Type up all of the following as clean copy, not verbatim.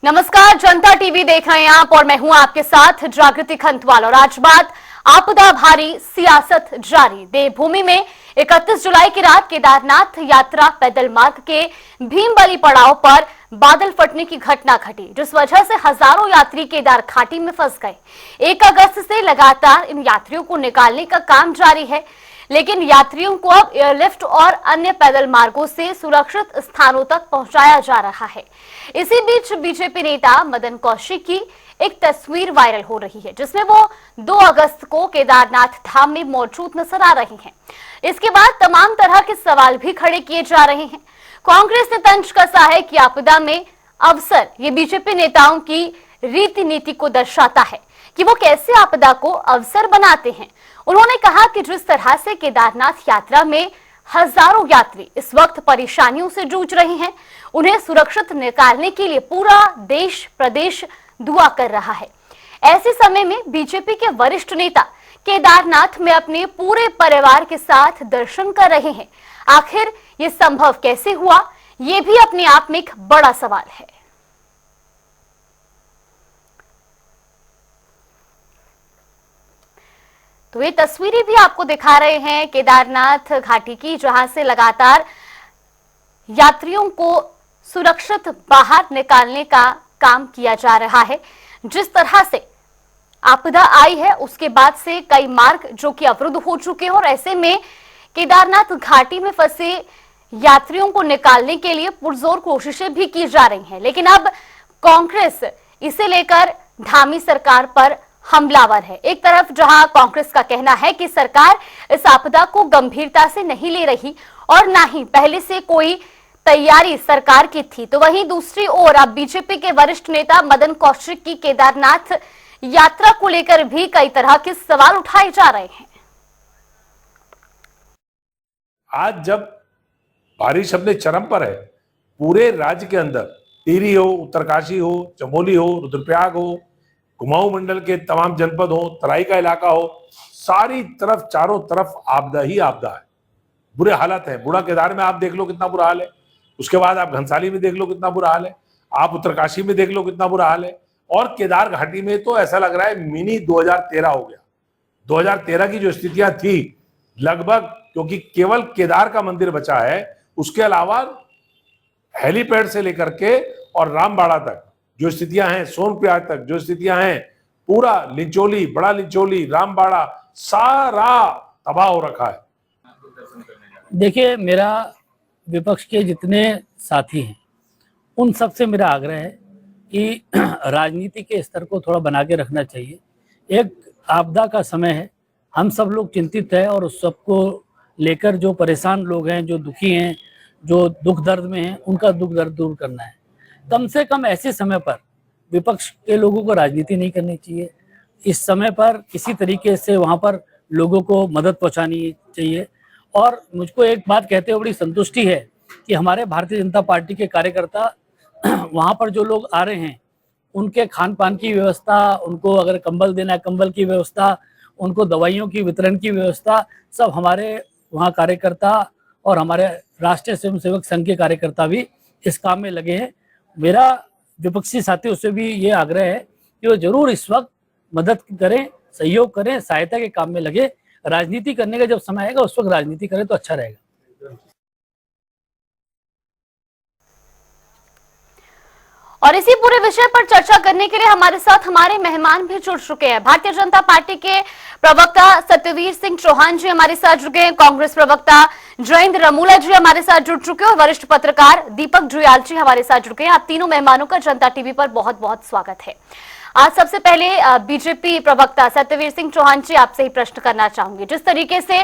नमस्कार, जनता टीवी देख रहे हैं आप और मैं हूं आपके साथ जागृति खंतवाल। और आज बात आपदा भारी, सियासत जारी। देवभूमि में 31 जुलाई की रात केदारनाथ यात्रा पैदल मार्ग के भीमबली पड़ाव पर बादल फटने की घटना घटी, जिस वजह से हजारों यात्री केदार घाटी में फंस गए। 1 अगस्त से लगातार इन यात्रियों को निकालने का काम जारी है, लेकिन यात्रियों को अब एयरलिफ्ट और अन्य पैदल मार्गों से सुरक्षित स्थानों तक पहुंचाया जा रहा है। इसी बीच बीजेपी नेता मदन कौशिक की एक तस्वीर वायरल हो रही है, जिसमें वो 2 अगस्त को केदारनाथ धाम में मौजूद नजर आ रही हैं। इसके बाद तमाम तरह के सवाल भी खड़े किए जा रहे हैं। कांग्रेस ने तंज कसा है कि आपदा में अवसर, ये बीजेपी नेताओं की रीति नीति को दर्शाता है कि वो कैसे आपदा को अवसर बनाते हैं। उन्होंने कहा कि जिस तरह से केदारनाथ यात्रा में हजारों यात्री इस वक्त परेशानियों से जूझ रहे हैं, उन्हें सुरक्षित निकालने के लिए पूरा देश प्रदेश दुआ कर रहा है। ऐसे समय में बीजेपी के वरिष्ठ नेता केदारनाथ में अपने पूरे परिवार के साथ दर्शन कर रहे हैं। आखिर ये संभव कैसे हुआ, ये भी अपने आप में एक बड़ा सवाल है। तो ये तस्वीरें भी आपको दिखा रहे हैं केदारनाथ घाटी की, जहां से लगातार यात्रियों को सुरक्षित बाहर निकालने का काम किया जा रहा है। जिस तरह से आपदा आई है, उसके बाद से कई मार्ग जो कि अवरुद्ध हो चुके हैं, और ऐसे में केदारनाथ घाटी में फंसे यात्रियों को निकालने के लिए पुरजोर कोशिशें भी की जा रही हैं। लेकिन अब कांग्रेस इसे लेकर धामी सरकार पर हमलावर है। एक तरफ जहां कांग्रेस का कहना है कि सरकार इस आपदा को गंभीरता से नहीं ले रही और ना ही पहले से कोई तैयारी सरकार की थी, तो वहीं दूसरी ओर अब बीजेपी के वरिष्ठ नेता मदन कौशिक की केदारनाथ यात्रा को लेकर भी कई तरह के सवाल उठाए जा रहे हैं। आज जब बारिश अपने चरम पर है, पूरे राज्य के अंदर टिहरी हो, उत्तरकाशी हो, चमोली हो, रुद्रप्रयाग हो, कुमाऊं मंडल के तमाम जनपद हो, तराई का इलाका हो, सारी तरफ चारों तरफ आपदा ही आपदा है। बुरे हालत है। बूढ़ा केदार में आप देख लो कितना बुरा हाल है, उसके बाद आप घनसाली में देख लो कितना बुरा हाल है, आप उत्तरकाशी में देख लो कितना बुरा हाल है, और केदार घाटी में तो ऐसा लग रहा है मिनी 2013 हो गया। 2013 की जो स्थितियां थी लगभग, क्योंकि केवल केदार का मंदिर बचा है, उसके अलावा हेलीपैड से लेकर के और रामबाड़ा तक जो स्थितियां हैं, सोनप्रयाग तक जो स्थितियां हैं, पूरा लिंचोली, बड़ा लिंचोली, रामबाड़ा सारा तबाह हो रखा है। देखिए, मेरा विपक्ष के जितने साथी हैं उन सब से मेरा आग्रह है कि राजनीति के स्तर को थोड़ा बना के रखना चाहिए। एक आपदा का समय है, हम सब लोग चिंतित हैं, और उस सबको लेकर जो परेशान लोग हैं, जो दुखी हैं, जो दुख दर्द में हैं, उनका दुख दर्द दूर करना है। कम से कम ऐसे समय पर विपक्ष के लोगों को राजनीति नहीं करनी चाहिए। इस समय पर किसी तरीके से वहाँ पर लोगों को मदद पहुँचानी चाहिए। और मुझको एक बात कहते हुए बड़ी संतुष्टि है कि हमारे भारतीय जनता पार्टी के कार्यकर्ता वहाँ पर जो लोग आ रहे हैं, उनके खान पान की व्यवस्था, उनको अगर कंबल देना है कंबल की व्यवस्था, उनको दवाइयों की वितरण की व्यवस्था, सब हमारे वहाँ कार्यकर्ता और हमारे राष्ट्रीय स्वयंसेवक संघ के कार्यकर्ता भी इस काम में लगे हैं। मेरा विपक्षी साथियों से भी ये आग्रह है कि वो जरूर इस वक्त मदद करें, सहयोग करें, सहायता के काम में लगे। राजनीति करने का जब समय आएगा उस वक्त राजनीति करें तो अच्छा रहेगा। और इसी पूरे विषय पर चर्चा करने के लिए हमारे साथ हमारे मेहमान भी जुड़ चुके हैं। भारतीय जनता पार्टी के प्रवक्ता सत्यवीर सिंह चौहान जी हमारे साथ जुड़ गए हैं, कांग्रेस प्रवक्ता जयेंद्र रमूला जी हमारे साथ जुड़ चुके हैं, और वरिष्ठ पत्रकार दीपक जुयाल जी हमारे साथ जुड़ गए हैं। आप तीनों मेहमानों का जनता टीवी पर बहुत बहुत स्वागत है। आज सबसे पहले बीजेपी प्रवक्ता सत्यवीर सिंह चौहान जी, आपसे ही प्रश्न करना चाहूंगी। जिस तरीके से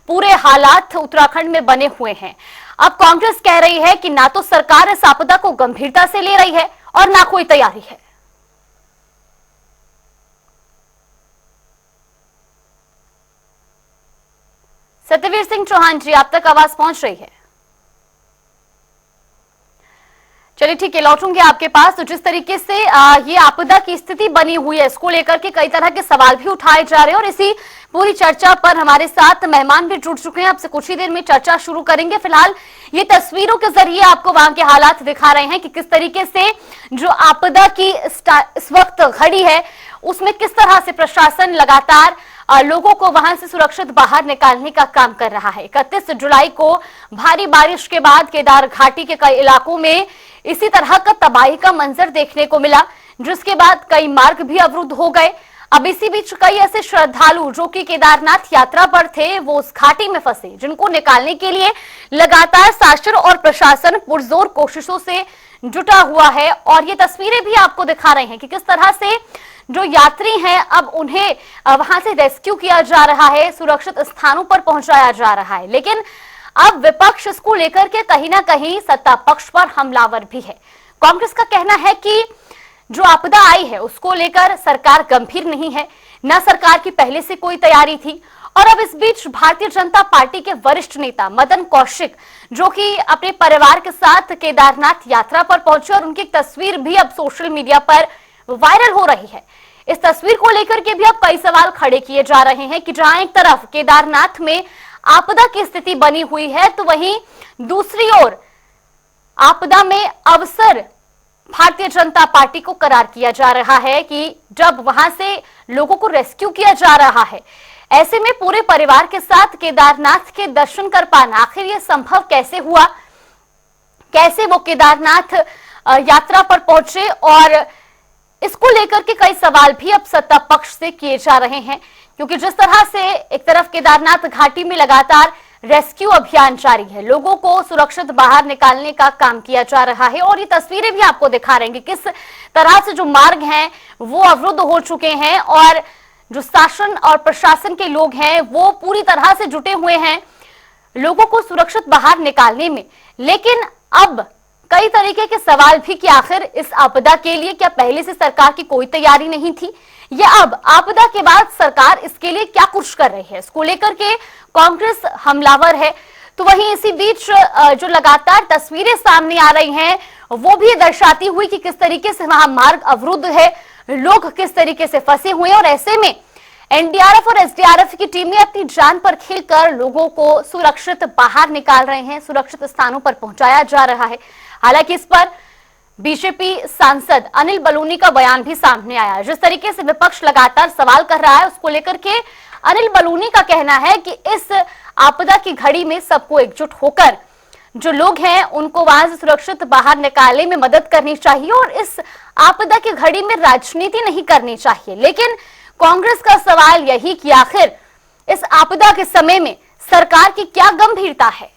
पूरे हालात उत्तराखंड में बने हुए हैं, अब कांग्रेस कह रही है कि ना तो सरकार इस आपदा को गंभीरता से ले रही है और ना कोई तैयारी है। सत्यवीर सिंह चौहान जी, आप तक आवाज पहुंच रही है? चलिए चलिए ठीक है, लौटूंगी आपके पास। तो जिस तरीके से ये आपदा की स्थिति बनी हुई है, इसको लेकर के कई तरह के सवाल भी उठाए जा रहे हैं और इसी पूरी चर्चा पर हमारे साथ मेहमान भी जुड़ चुके हैं। आपसे कुछ ही देर में चर्चा शुरू करेंगे। फिलहाल ये तस्वीरों के जरिए आपको वहां के हालात दिखा रहे हैं कि किस तरीके से जो आपदा की इस वक्त घड़ी है उसमें किस तरह से प्रशासन लगातार लोगों को वहां से सुरक्षित बाहर निकालने का काम कर रहा है। 31 जुलाई को भारी बारिश के बाद केदार घाटी के कई इलाकों में इसी तरह का तबाही का मंजर देखने को मिला, जिसके बाद कई मार्ग भी अवरुद्ध हो गए। अब इसी बीच कई ऐसे श्रद्धालु जो कि केदारनाथ यात्रा पर थे वो उस घाटी में फंसे, जिनको निकालने के लिए लगातार शासन और प्रशासन पुरजोर कोशिशों से जुटा हुआ है। और ये तस्वीरें भी आपको दिखा रहे हैं कि किस तरह से जो यात्री हैं अब उन्हें वहां से रेस्क्यू किया जा रहा है, सुरक्षित स्थानों पर पहुंचाया जा रहा है। लेकिन अब विपक्ष इसको लेकर के कहीं ना कहीं सत्ता पक्ष पर हमलावर भी है। कांग्रेस का कहना है कि जो आपदा आई है उसको लेकर सरकार गंभीर नहीं है, न सरकार की पहले से कोई तैयारी थी। और अब इस बीच भारतीय जनता पार्टी के वरिष्ठ नेता मदन कौशिक, जो कि अपने परिवार के साथ केदारनाथ यात्रा पर पहुंचे और उनकी तस्वीर भी अब सोशल मीडिया पर वायरल हो रही है। इस तस्वीर को लेकर के भी अब कई सवाल खड़े किए जा रहे हैं कि जहां एक तरफ केदारनाथ में आपदा की स्थिति बनी हुई है तो वहीं दूसरी ओर आपदा में अवसर भारतीय जनता पार्टी को करार किया जा रहा है कि जब वहां से लोगों को रेस्क्यू किया जा रहा है, ऐसे में पूरे परिवार के साथ केदारनाथ के दर्शन कर पाना आखिर ये संभव कैसे हुआ, कैसे वो केदारनाथ यात्रा पर पहुंचे। और इसको लेकर के कई सवाल भी अब सत्ता पक्ष से किए जा रहे हैं, क्योंकि जिस तरह से एक तरफ केदारनाथ घाटी में लगातार रेस्क्यू अभियान जारी है, लोगों को सुरक्षित बाहर निकालने का काम किया जा रहा है। और ये तस्वीरें भी आपको दिखा रहे हैं कि किस तरह से जो मार्ग हैं वो अवरुद्ध हो चुके हैं और जो शासन और प्रशासन के लोग हैं वो पूरी तरह से जुटे हुए हैं लोगों को सुरक्षित बाहर निकालने में। लेकिन अब कई तरीके के सवाल भी कि आखिर इस आपदा के लिए क्या पहले से सरकार की कोई तैयारी नहीं थी, या अब आपदा के बाद सरकार इसके लिए क्या कुछ कर रही है, इसको लेकर के कांग्रेस हमलावर है। तो वहीं इसी बीच जो लगातार तस्वीरें सामने आ रही हैं वो भी दर्शाती हुई कि किस तरीके से वहां मार्ग अवरुद्ध है, लोग किस तरीके से फंसे हुए हैं। और ऐसे में एनडीआरएफ और एसडीआरएफ की टीमें अपनी जान पर खेलकर लोगों को सुरक्षित बाहर निकाल रहे हैं, सुरक्षित स्थानों पर पहुंचाया जा रहा है। हालांकि इस पर बीजेपी सांसद अनिल बलूनी का बयान भी सामने आया है। जिस तरीके से विपक्ष लगातार सवाल कर रहा है उसको लेकर के अनिल बलूनी का कहना है कि इस आपदा की घड़ी में सबको एकजुट होकर जो लोग हैं उनको वहां से सुरक्षित बाहर निकालने में मदद करनी चाहिए और इस आपदा की घड़ी में राजनीति नहीं करनी चाहिए। लेकिन कांग्रेस का सवाल यही कि आखिर इस आपदा के समय में सरकार की क्या गंभीरता है।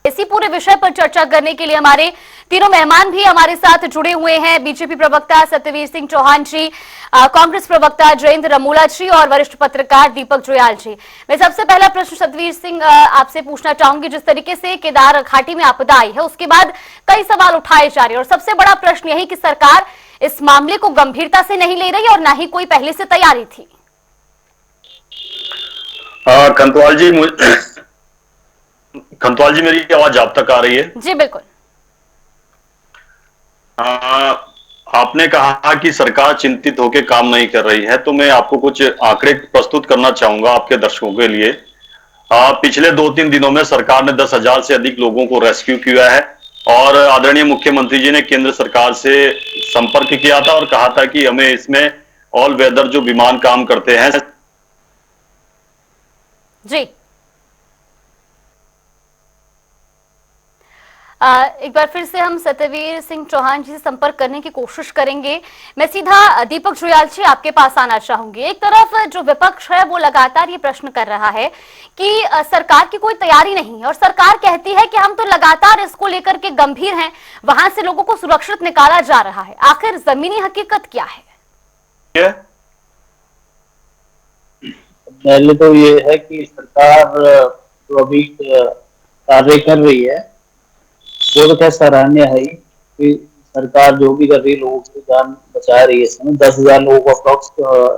इसी पूरे विषय पर चर्चा करने के लिए हमारे तीनों मेहमान भी हमारे साथ जुड़े हुए हैं। बीजेपी प्रवक्ता सत्यवीर सिंह चौहान जी, कांग्रेस प्रवक्ता जयेंद्र रमोला जी और वरिष्ठ पत्रकार दीपक जुयाल जी। मैं सबसे पहला प्रश्न सत्यवीर सिंह आपसे पूछना चाहूंगी, जिस तरीके से केदार घाटी में आपदा आई है उसके बाद कई सवाल उठाए जा रहे हैं और सबसे बड़ा प्रश्न यही कि सरकार इस मामले को गंभीरता से नहीं ले रही और ना ही कोई पहले से तैयारी थी। खंतवाल जी मेरी आवाज आप तक आ रही है? जी बिल्कुल। आपने कहा कि सरकार चिंतित होकर काम नहीं कर रही है, तो मैं आपको कुछ आंकड़े प्रस्तुत करना चाहूंगा आपके दर्शकों के लिए। पिछले 2-3 दिनों में सरकार ने 10,000 से अधिक लोगों को रेस्क्यू किया है और आदरणीय मुख्यमंत्री जी ने केंद्र सरकार से संपर्क किया था और कहा था कि हमें इसमें ऑल वेदर जो विमान काम करते हैं। जी एक बार फिर से हम सत्यवीर सिंह चौहान जी से संपर्क करने की कोशिश करेंगे। मैं सीधा दीपक जुयाल जी आपके पास आना चाहूंगी। एक तरफ जो विपक्ष है वो लगातार ये प्रश्न कर रहा है कि सरकार की कोई तैयारी नहीं है और सरकार कहती है कि हम तो लगातार इसको लेकर के गंभीर हैं, वहां से लोगों को सुरक्षित निकाला जा रहा है। आखिर जमीनी हकीकत क्या है? पहले तो ये है कि सरकार जो अभी कार्य कर रही है वो तो क्या सराहनीय है कि सरकार जो भी कर रही है लोगों की जान बचा रही है। इसमें 10,000 लोगों को अप्रॉक्स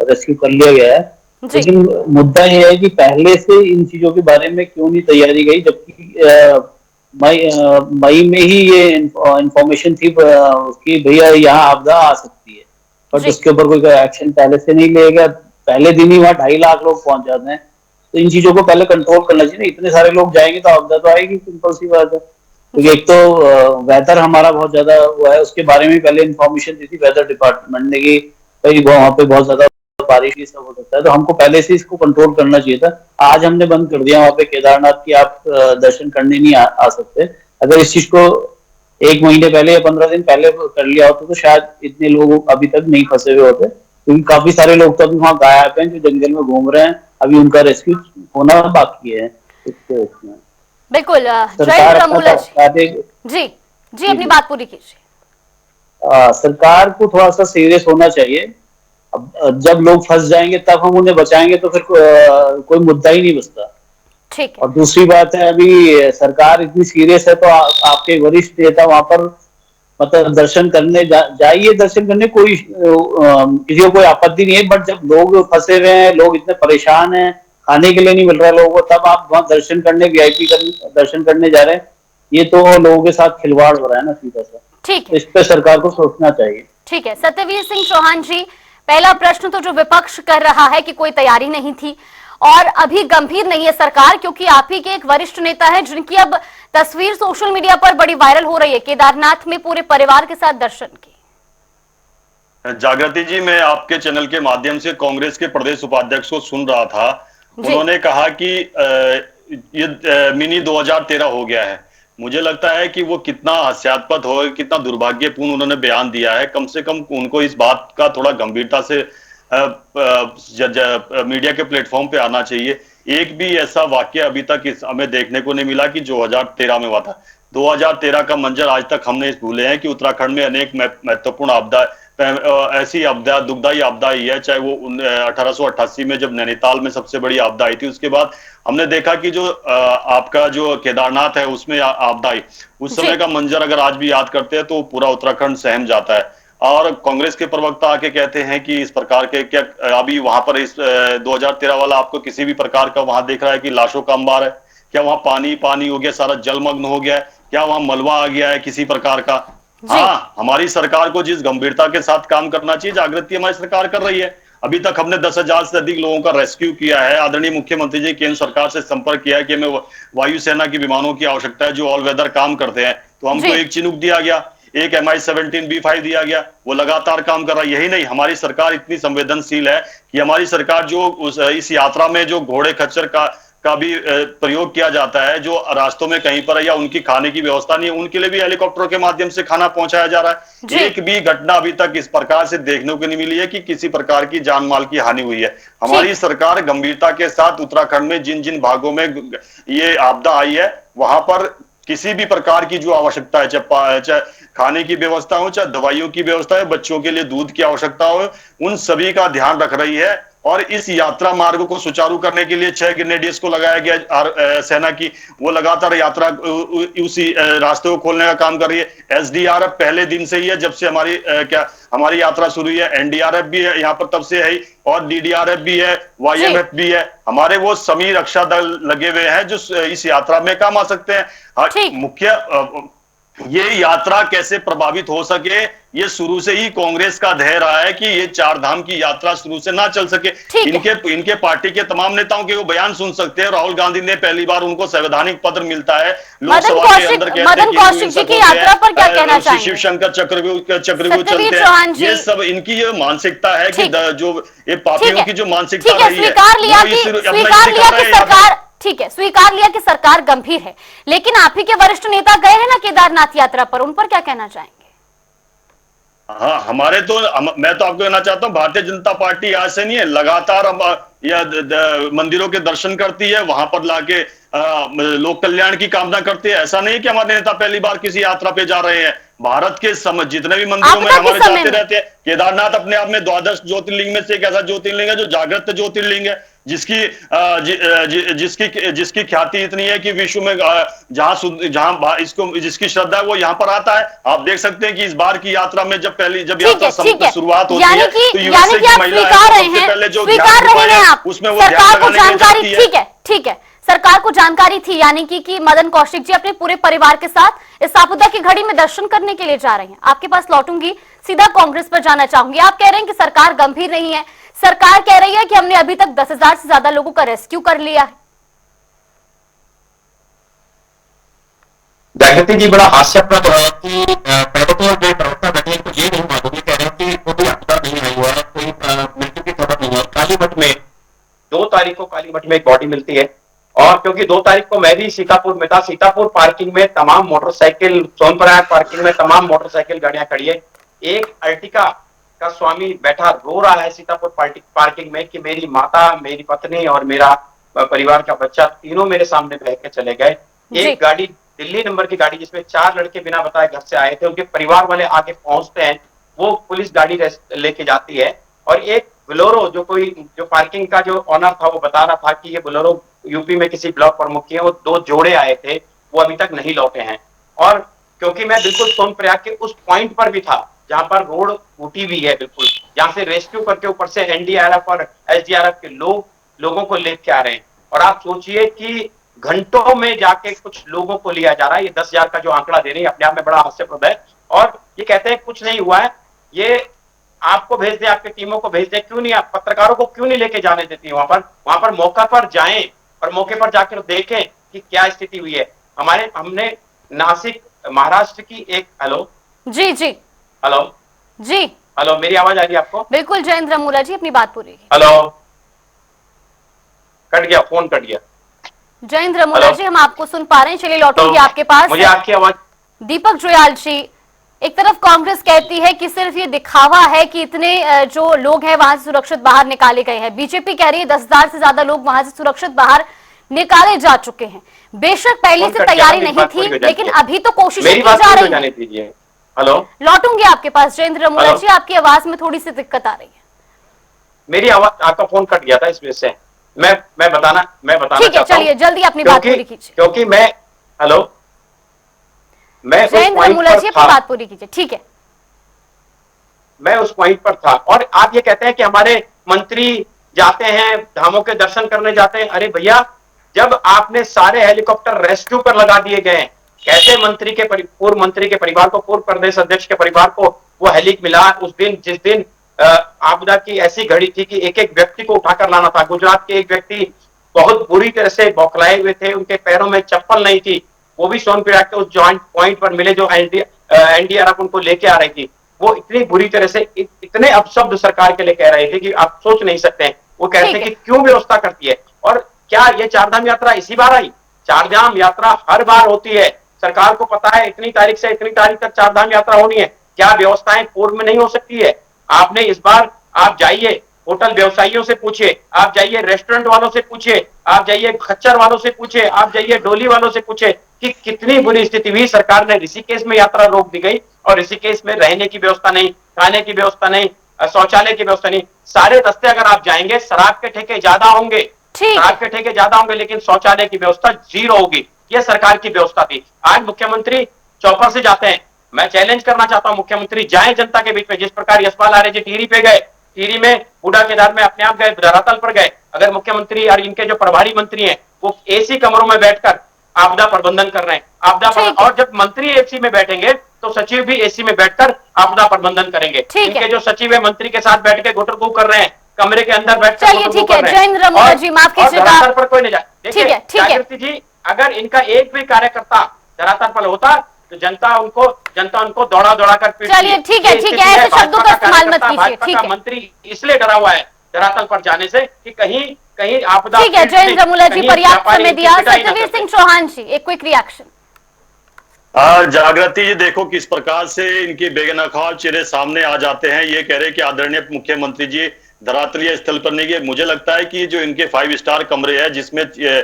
रेस्क्यू कर लिया गया है। लेकिन मुद्दा ये है कि पहले से इन चीजों के बारे में क्यों नहीं तैयारी गई, जबकि मई में ही ये इंफॉर्मेशन थी कि भैया यहाँ आपदा आ सकती है, बट जी। उसके ऊपर कोई एक्शन पहले से नहीं लिया गया। पहले दिन ही वहाँ 2.5 लाख लोग पहुंच जाते हैं, तो इन चीजों को पहले कंट्रोल करना चाहिए। इतने सारे लोग जाएंगे तो आपदा तो आएगी, सिंपल सी बात है। क्योंकि एक तो वेदर हमारा बहुत ज्यादा हुआ है, उसके बारे में पहले इन्फॉर्मेशन दी थी वेदर डिपार्टमेंट ने कि भाई वहाँ पे बहुत ज्यादा बारिश ये सब हो सकता है, तो हमको पहले से इसको कंट्रोल करना चाहिए था। आज हमने बंद कर दिया वहाँ पे केदारनाथ की आप दर्शन करने नहीं आ सकते। अगर इस चीज को 1 महीने पहले या 15 दिन पहले कर लिया होता तो शायद इतने लोग अभी तक नहीं फंसे हुए होते, क्योंकि काफी सारे लोग तो अभी वहाँ गायब हैं, जो जंगल में घूम रहे हैं, अभी उनका रेस्क्यू होना बाकी है। बिल्कुल। जय सरकार रमूला जी, जी जी अपनी बात पूरी कीजिए। सरकार को थोड़ा सा सीरियस होना चाहिए। अब जब लोग फंस जाएंगे तब हम उन्हें बचाएंगे तो फिर कोई मुद्दा ही नहीं बचता। ठीक है। और दूसरी बात है, अभी सरकार इतनी सीरियस है तो आपके वरिष्ठ नेता वहां पर मतलब दर्शन करने जाइए, दर्शन करने कोई किसी को कोई आपत्ति नहीं है, बट जब लोग फंसे हुए हैं, लोग इतने परेशान हैं, खाने के लिए नहीं मिल रहा है लोगों को, तब आप वहां दर्शन करने वीआईपी दर्शन करने जा रहे हैं, ये तो लोगों के साथ खिलवाड़ हो रहा है ना सीधा सा। ठीक है, इस पे सरकार को सोचना चाहिए। ठीक है। सत्यवीर सिंह चौहान जी, पहला प्रश्न तो जो विपक्ष कर रहा है कि कोई तैयारी नहीं थी और अभी गंभीर नहीं है सरकार, क्योंकि आप ही के एक वरिष्ठ नेता है जिनकी अब तस्वीर सोशल मीडिया पर बड़ी वायरल हो रही है केदारनाथ में पूरे परिवार के साथ दर्शन की। जागृति जी, मैं आपके चैनल के माध्यम से कांग्रेस के प्रदेश उपाध्यक्ष को सुन रहा था। उन्होंने कहा कि ये मिनी 2013 हो गया है। मुझे लगता है कि वो कितना हास्यास्पद हो, कितना दुर्भाग्यपूर्ण उन्होंने बयान दिया है। कम से कम उनको इस बात का थोड़ा गंभीरता से मीडिया के प्लेटफॉर्म पे आना चाहिए। एक भी ऐसा वाक्य अभी तक हमें देखने को नहीं मिला कि 2013 में हुआ था। 2013 का मंजर आज तक हमने भूले हैं कि उत्तराखंड में अनेक महत्वपूर्ण आपदा, ऐसी आपदा, दुखदायी आपदा आई है, चाहे वो 1888 में जब नैनीताल में सबसे बड़ी आपदा आई थी, उसके बाद हमने देखा कि जो आपका जो केदारनाथ है उसमें आपदा आई, उस समय का मंजर अगर आज भी याद करते हैं तो पूरा उत्तराखंड सहम जाता है। और कांग्रेस के प्रवक्ता आके कहते हैं कि इस प्रकार के क्या अभी वहां पर इस 2013 वाला आपको किसी भी प्रकार का वहां देख रहा है कि लाशों का अंबार है? क्या वहां पानी पानी हो गया, सारा जलमग्न हो गया है? क्या वहां मलबा आ गया है किसी प्रकार का? हाँ, हमारी सरकार को जिस गंभीरता के साथ काम करना चाहिए, जागृति हमारी सरकार कर रही है। अभी तक हमने 10,000 से अधिक लोगों का रेस्क्यू किया है। आदरणीय मुख्यमंत्री जी केंद्र सरकार से संपर्क किया है कि हमें वायुसेना की विमानों की आवश्यकता है जो ऑल वेदर काम करते हैं, तो हमको एक चिनूक दिया गया, एक MI-17 B5 दिया गया, वो लगातार काम कर रहा है। यही नहीं, हमारी सरकार इतनी संवेदनशील है कि हमारी सरकार जो इस यात्रा में जो घोड़े खच्चर का भी प्रयोग किया जाता है, जो रास्तों में कहीं पर या उनकी खाने की व्यवस्था नहीं है, उनके लिए भी हेलीकॉप्टरों के माध्यम से खाना पहुंचाया जा रहा है। एक भी घटना अभी तक इस प्रकार से देखने को नहीं मिली है कि किसी प्रकार की जान माल की हानि हुई है। हमारी सरकार गंभीरता के साथ उत्तराखंड में जिन जिन भागों में ये आपदा आई है, वहां पर किसी भी प्रकार की जो आवश्यकता है, चाहे खाने की व्यवस्था हो, चाहे दवाइयों की व्यवस्था है, बच्चों के लिए दूध की आवश्यकता हो, उन सभी का ध्यान रख रही है। और इस यात्रा मार्ग को सुचारू करने के लिए 6 ग्रेनेडियर्स को लगाया गया सेना की, वो लगातार यात्रा उसी रास्ते को खोलने का काम कर रही है। SDRF पहले दिन से ही है, जब से हमारी यात्रा शुरू हुई है। NDRF भी है यहाँ पर तब से है, और DDRF भी है, YMF भी है। हमारे वो सभी रक्षा दल लगे हुए हैं जो इस यात्रा में काम आ सकते हैं। मुख्य ये यात्रा कैसे प्रभावित हो सके, ये शुरू से ही कांग्रेस का ध्येय रहा है कि ये 4 धाम की यात्रा शुरू से ना चल सके। इनके पार्टी के तमाम नेताओं के वो बयान सुन सकते हैं। राहुल गांधी ने पहली बार उनको संवैधानिक पत्र मिलता है लोकसभा के अंदर, शिव शंकर चक्रव्यूह चलते हैं। ये सब इनकी ये मानसिकता है कि जो ये पापियों की जो मानसिकता रही है, ठीक है, स्वीकार लिया कि सरकार गंभीर है, लेकिन आप ही के वरिष्ठ नेता गए हैं ना केदारनाथ यात्रा पर, उन पर क्या कहना चाहेंगे? हाँ, हमारे तो मैं तो आपको कहना चाहता हूँ, भारतीय जनता पार्टी आज से नहीं है, लगातार मंदिरों के दर्शन करती है, वहां पर लाके लोक कल्याण की कामना करती है। ऐसा नहीं कि हमारे नेता पहली बार किसी यात्रा पे जा रहे हैं। भारत के जितने भी मंदिरों में हमारे जाते रहते हैं। केदारनाथ अपने आप में द्वादश ज्योतिर्लिंग में से एक ऐसा ज्योतिर्लिंग है जो जागृत ज्योतिर्लिंग है, जिसकी ख्याति इतनी है कि विश्व में जहां इसको जिसकी श्रद्धा है वो यहाँ पर आता है। आप देख सकते हैं कि इस बार की यात्रा में जब यात्रा शुरुआत होती है तो यूएसए की महिला सबसे पहले जो ध्यान उसमें वो ध्यान लगाने के लिए जाती है। ठीक है, सरकार को जानकारी थी, यानी कि मदन कौशिक जी अपने पूरे परिवार के साथ इस आपदा की घड़ी में दर्शन करने के लिए जा रहे हैं। आपके पास लौटूंगी, सीधा कांग्रेस पर जाना चाहूंगी। आप कह रहे हैं कि सरकार गंभीर नहीं है, सरकार कह रही है कि हमने अभी तक 10,000 से ज्यादा लोगों का रेस्क्यू कर लिया है। जागृति जी, बड़ा हास्यप्रद है कि पहले तो जो प्रवक्ता बने तो ये नहीं मालूम, कह रहे हैं कि कोई आपदा नहीं आई हुआ है, कोई मृत्यु की खबर नहीं है। कालीमठ में 2 तारीख को कालीमठ में एक बॉडी मिलती है, और क्योंकि 2 तारीख को मैं भी सीतापुर में था, सीतापुर पार्किंग में तमाम मोटरसाइकिल, सोनप्रयाग पार्किंग में तमाम मोटरसाइकिल गाड़ियां खड़ी है। एक अर्टिका का स्वामी बैठा रो रहा है सीतापुर पार्किंग में कि मेरी माता, मेरी पत्नी और मेरा परिवार का बच्चा तीनों मेरे सामने बह के चले गए। एक गाड़ी, दिल्ली नंबर की गाड़ी, जिसमें 4 लड़के बिना बताए घर से आए थे, उनके परिवार वाले आगे पहुंचते हैं, वो पुलिस गाड़ी लेके जाती है। और एक बोलेरो, जो पार्किंग का जो ऑनर था, वो बता रहा था कि ये बोलेरो यूपी में किसी ब्लॉक प्रमुख की है, वो 2 जोड़े आए थे, वो अभी तक नहीं लौटे हैं। और क्योंकि मैं बिल्कुल सोनप्रयाग के उस पॉइंट पर भी था जहां पर रोड टूटी हुई है, बिल्कुल जहां से रेस्क्यू करके ऊपर से एनडीआरएफ और एसडीआरएफ के लोगों को लेके आ रहे हैं। और आप सोचिए कि घंटों में जाके कुछ लोगों को लिया जा रहा है। ये 10,000 का जो आंकड़ा दे रहे हैं अपने आप में बड़ा हास्यप्रद है। और ये कहते हैं कुछ नहीं हुआ है, ये आपको भेज दे, आपकी टीमों को भेज दे, क्यों नहीं, आप पत्रकारों को क्यों नहीं लेके जाने देती है वहां पर मौका पर जाएं और मौके पर जाकर देखें कि क्या स्थिति हुई है। हमने नासिक, महाराष्ट्र की एक, हेलो जी जी, हेलो जी, हेलो, मेरी आवाज आ रही है आपको? बिल्कुल जयेंद्र रमूला जी, अपनी बात पूरी। हेलो, कट गया, फोन कट गया। जयेंद्र रमूला जी, हम आपको सुन पा रहे हैं, चलिए लौटूंगी आपके पास। मुझे आपकी आवाज। दीपक जुयाल जी, एक तरफ कांग्रेस कहती है कि सिर्फ ये दिखावा है कि इतने जो लोग हैं वहां से सुरक्षित बाहर निकाले गए हैं। बीजेपी कह रही है 10,000 से ज्यादा लोग वहां से सुरक्षित बाहर निकाले जा चुके हैं। बेशक पहले से तैयारी नहीं थी, लेकिन अभी तो कोशिशें की जा रही है। हेलो, लौटूंगी आपके पास जयेंद्र रमूला जी, आपकी आवाज में थोड़ी सी दिक्कत आ रही है। मेरी आवाज, आपका फोन कट गया था इस वजह से। मैं बताना ठीक है, चलिए जल्दी अपनी बात पूरी कीजिए। क्योंकि मैं, हेलो, मैं जयेंद्र रमूला जी अपनी बात पूरी कीजिए। ठीक है, मैं उस पॉइंट पर था। और आप ये कहते हैं कि हमारे मंत्री जाते हैं, धामों के दर्शन करने जाते हैं। अरे भैया, जब आपने सारे हेलीकॉप्टर रेस्क्यू पर लगा दिए गए, कैसे पूर्व मंत्री के परिवार को, पूर्व प्रदेश अध्यक्ष के परिवार को वो हेलिक मिला उस दिन, जिस दिन आपदा की ऐसी घड़ी थी कि एक एक व्यक्ति को उठाकर लाना था। गुजरात के एक व्यक्ति बहुत बुरी तरह से बौखलाए हुए थे, उनके पैरों में चप्पल नहीं थी, वो भी सोनप्रयाग के उस जॉइंट पॉइंट पर मिले जो एनडीआरएफ उनको लेके आ रही थी। वो इतनी बुरी तरह से, इतने अपशब्द सरकार के लिए कह रहे थे कि आप सोच नहीं सकते हैं। वो कहते हैं कि क्यों व्यवस्था करती है। और क्या ये 4 धाम यात्रा इसी बार आई? 4 धाम यात्रा हर बार होती है। सरकार को पता है इतनी तारीख से इतनी तारीख तक 4 धाम यात्रा होनी है। क्या व्यवस्थाएं पूर्व में नहीं हो सकती है? आपने इस बार, आप जाइए होटल व्यवसायियों से पूछिए, आप जाइए रेस्टोरेंट वालों से पूछिए, आप जाइए खच्चर वालों से पूछिए, आप जाइए डोली वालों से पूछिए कि कितनी बुरी स्थिति हुई। सरकार ने ऋषिकेश में यात्रा रोक दी गई, और ऋषिकेश में रहने की व्यवस्था नहीं, खाने की व्यवस्था नहीं, शौचालय की व्यवस्था नहीं। सारे रास्ते अगर आप जाएंगे, शराब के ठेके ज्यादा होंगे, लेकिन शौचालय की व्यवस्था 0 होगी। यह सरकार की व्यवस्था थी। आज मुख्यमंत्री चौपर से जाते हैं। मैं चैलेंज करना चाहता हूं, मुख्यमंत्री जाए जनता के बीच में। जिस प्रकार यशपाल आर्य जी टिहरी पे गए, टिहरी में बूढ़ा केदार में अपने आप गए, धरातल पर गए। अगर मुख्यमंत्री और इनके जो प्रभारी मंत्री हैं वो एसी कमरों में बैठकर आपदा प्रबंधन कर रहे हैं, और जब मंत्री एसी में बैठेंगे तो सचिव भी एसी में बैठकर आपदा प्रबंधन करेंगे। इनके जो सचिव है मंत्री के साथ बैठ के गुटरगू कर रहे हैं, कमरे के अंदर बैठकर। चलिए ठीक है जयेंद्र रमूला जी, माफ कीजिएगा, पर कोई नहीं जाए। देखिए जागृति जी, अगर इनका एक भी कार्यकर्ता धरातल पर होता तो जनता उनको दौड़ा कर पीटती। चलिए ठीक है, ऐसे शब्दों का इस्तेमाल मत कीजिए। ठीक है, मंत्री इसलिए डरा हुआ है धरातल पर जाने से कि कहीं आपदा। ठीक है जयेंद्र रमूला जी, पर्याप्त समय दिया। सत्यवीर सिंह चौहान जी, एक क्विक रिएक्शन। जागृति जी, देखो किस प्रकार से इनके बेगनकाब चेहरे सामने आ जाते हैं। ये कह रहे कि आदरणीय मुख्यमंत्री जी धरातलीय स्थल पर नहीं गए। मुझे लगता है कि जो इनके 5 स्टार कमरे हैं जिसमें ये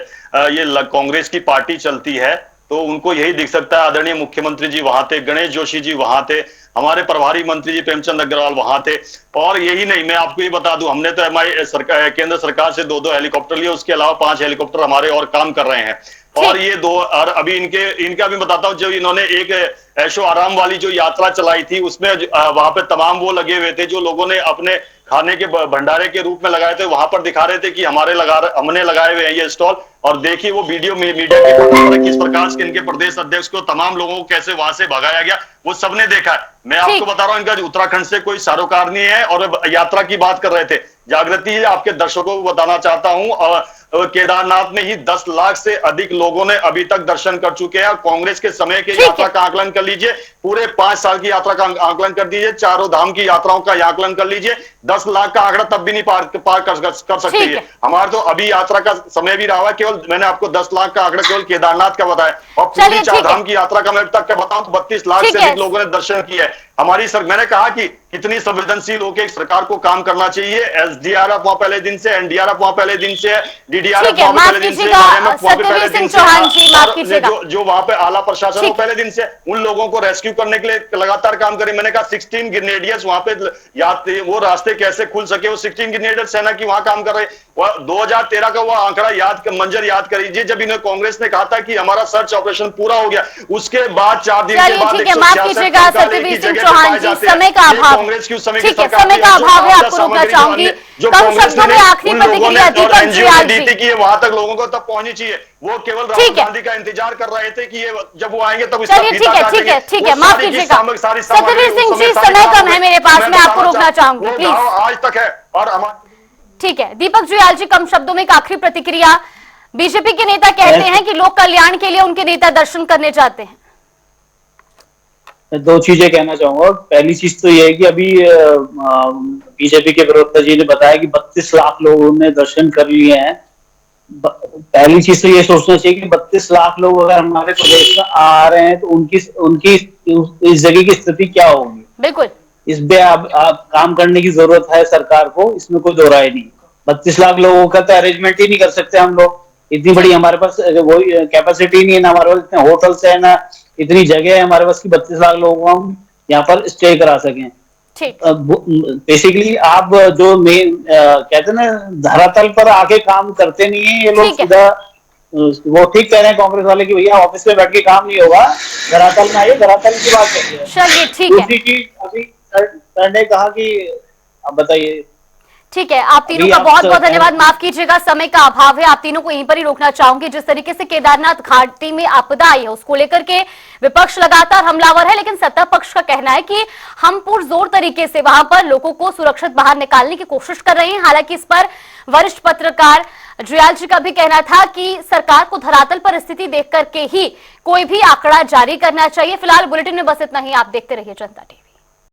कांग्रेस की पार्टी चलती है, तो उनको यही दिख सकता है। आदरणीय मुख्यमंत्री जी वहां थे, गणेश जोशी जी वहां थे, हमारे प्रभारी मंत्री जी प्रेमचंद अग्रवाल वहां थे। और यही नहीं, मैं आपको ये बता दूं, हमने तो हमारी केंद्र सरकार से 2 हेलीकॉप्टर लिए, उसके अलावा 5 हेलीकॉप्टर हमारे और काम कर रहे हैं। और ये 2, और अभी इनका भी बताता हूं, जो इन्होंने एक ऐशो आराम वाली जो यात्रा चलाई थी, उसमें वहां पे तमाम वो लगे हुए थे जो लोगों ने अपने खाने के भंडारे के रूप में लगाए थे, वहां पर दिखा रहे थे कि हमने लगाए हुए हैं ये स्टॉल। और देखिए वो वीडियो मीडिया के पर किस प्रकार से इनके प्रदेश अध्यक्ष को, तमाम लोगों को कैसे वहां से भगाया गया, वो सबने देखा है। मैं आपको बता रहा हूं, इनका उत्तराखंड से कोई सरोकार नहीं है। और यात्रा की बात कर रहे थे, जागृति आपके दर्शकों को बताना चाहता हूं, और केदारनाथ में ही 10 लाख से अधिक लोगों ने अभी तक दर्शन कर चुके हैं। कांग्रेस के समय की यात्रा का आकलन कर लीजिए, पूरे 5 साल की यात्रा का आकलन कर दीजिए, चारों धाम की यात्राओं का आकलन कर लीजिए, 10 लाख का आंकड़ा तब भी नहीं पार कर सकती है। हमारा तो अभी यात्रा का समय भी रहा है, केवल मैंने आपको 10 लाख का आंकड़ा केवल केदारनाथ का बताया, और पूरी 4 धाम की यात्रा का मैं तक का बताऊं तो 32 लाख से अधिक लोगों ने दर्शन किया है। हमारी मैंने कहा कि कितनी संवेदनशील होकर सरकार को काम करना चाहिए। एसडीआरएफ वहां पहले दिन से, एनडीआरएफ वहां पहले दिन से, डीडीआरएफ वहां पहले दिन से, आईएमएफ वहां पहले दिन से, जो वहां पे आला प्रशासन वो पहले दिन से, उन लोगों को रेस्क्यू करने के लिए लगातार काम करें। मैंने कहा 16 ग्रेनेडियर्स वहां पे वो रास्ते कैसे खुल सके, वो 16 ग्रेनेडियर सेना की वहां काम कर रहे। 2013 का वो आंकड़ा मंजर याद करिए, जब इन्हें कांग्रेस ने कहा था कि हमारा सर्च ऑपरेशन पूरा हो गया, उसके बाद 4 दिन के बाद चौहान जी, समय का अभाव, ठीक है, समय का अभाव है, आपको रोकना चाहूंगी। कम शब्दों में आखिरी प्रतिक्रिया दीपक जुयाल जी दी थी, वहां तक लोगों को तब पहुंचनी चाहिए। वो केवल राहुल गांधी का इंतजार कर रहे थे कि ये जब वो आएंगे तब चलिए, ठीक है, माफ कीजिएगा सत्यवीर सिंह जी, समय कम है मेरे पास, मैं आपको रोकना चाहूंगी प्लीज। आज तक है। और ठीक है, दीपक जुयाल जी, कम शब्दों में एक आखिरी प्रतिक्रिया। बीजेपी के नेता कहते हैं कि लोक कल्याण के लिए उनके नेता दर्शन करने जाते हैं। मैं 2 चीजें कहना चाहूंगा। पहली चीज तो यह है कि अभी बीजेपी के प्रवक्ता जी ने बताया कि 32 लाख लोगों ने दर्शन कर लिए हैं। पहली चीज तो ये सोचना चाहिए कि 32 लाख लोग अगर हमारे प्रदेश में आ रहे हैं तो उनकी इस जगह की स्थिति क्या होगी। बिल्कुल, इस पे आप काम करने की जरूरत है सरकार को, इसमें कोई दो राय नहीं। 32 लाख लोगों का तो अरेंजमेंट ही नहीं कर सकते हम लोग, इतनी बड़ी हमारे पास वो कैपेसिटी नहीं है, ना हमारे पास इतने होटल्स है, ना इतनी जगह है हमारे पास कि 32 लाख लोगों को हम यहाँ पर स्टे करा सकें। बेसिकली आप जो मेन कहते हैं ना, धरातल पर आके काम करते नहीं है ये लोग। सीधा वो ठीक कह रहे हैं कांग्रेस वाले कि भैया ऑफिस में बैठ के काम नहीं होगा, धरातल में आइए, धरातल की बात करिए। चलिए, ठीक है। दूसरी चीज अभी सर ने कहा कि आप बताइए। ठीक है, आप तीनों का बहुत बहुत धन्यवाद। माफ कीजिएगा, समय का अभाव है, आप तीनों को यहीं पर ही रोकना चाहूंगी। जिस तरीके से केदारनाथ घाटी में आपदा आई है, उसको लेकर के विपक्ष लगातार हमलावर है, लेकिन सत्ता पक्ष का कहना है कि हम पुरजोर तरीके से वहां पर लोगों को सुरक्षित बाहर निकालने की कोशिश कर रहे हैं। हालांकि इस पर वरिष्ठ पत्रकार जुयाल जी का भी कहना था कि सरकार को धरातल पर स्थिति देख करके ही कोई भी आंकड़ा जारी करना चाहिए। फिलहाल बुलेटिन में बस इतना ही, आप देखते रहिए जनता टीवी।